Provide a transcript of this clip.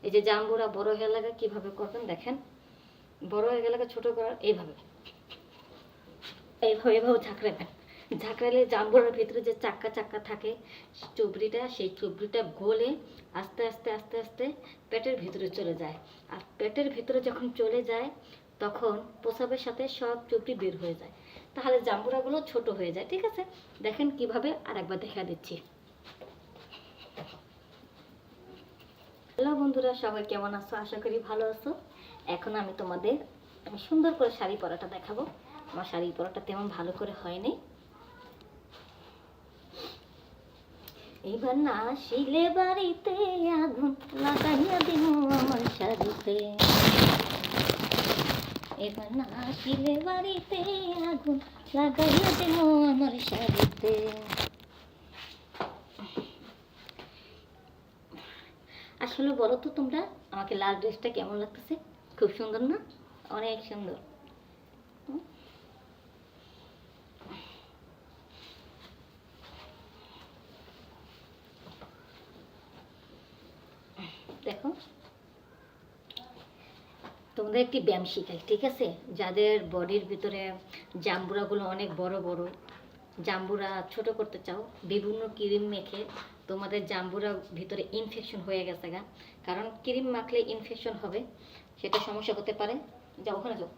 এই যে জাম্বুরা বড় হয়ে লাগে কীভাবে করবেন দেখেন, বড় হয়ে গেলে ছোট করার এইভাবে এইভাবে এইভাবে ঝাঁকড়াবেন। ঝাঁকড়ালে জাম্বুরার ভিতরে যে চাক্কা চাক্কা থাকে চুবড়িটা, সেই চুবড়িটা গলে আস্তে আস্তে আস্তে আস্তে পেটের ভিতরে চলে যায়। আর পেটের ভিতরে যখন চলে যায় তখন প্রসাবের সাথে সব চুবড়ি বের হয়ে যায়, তাহলে জাম্বুরাগুলো ছোট হয়ে যায়। ঠিক আছে, দেখেন কিভাবে, আর একবার দেখা দিচ্ছি। হ্যালো বন্ধুরা, সবাই কেমন আছো? আশা করি ভালো আছো। এখন আমি তোমাদের সুন্দর করে শাড়ি পরাটা দেখাবো। আমার শাড়ি পরাটা তেমন ভালো করে হয়নি। এবার না শিলে বাড়িতে আগুন লাগাইয়া দিন আমার শাড়িতে, এবার না শিলে বাড়িতে আগুন লাগাইয়া দিন আমার শাড়িতে। আসলে বলো তো তোমরা, আমাকে লাল ড্রেসটা কেমন লাগতেছে? খুব সুন্দর না? অনেক সুন্দর। দেখো, তোমাদের একটি ব্যায়াম শিখাই, ঠিক আছে? যাদের বডির ভিতরে জাম্বুরাগুলো অনেক বড় বড়, জাম্বুরা ছোট করতে চাও, বিভিন্ন ক্রিম মেখে তোমাদের জাম্বুরা ভিতরে ইনফেকশন হয়ে গেছে গা, কারণ ক্রিম মাখলে ইনফেকশন হবে, সেটা সমস্যা হতে পারে। যাও ওখানে যাও।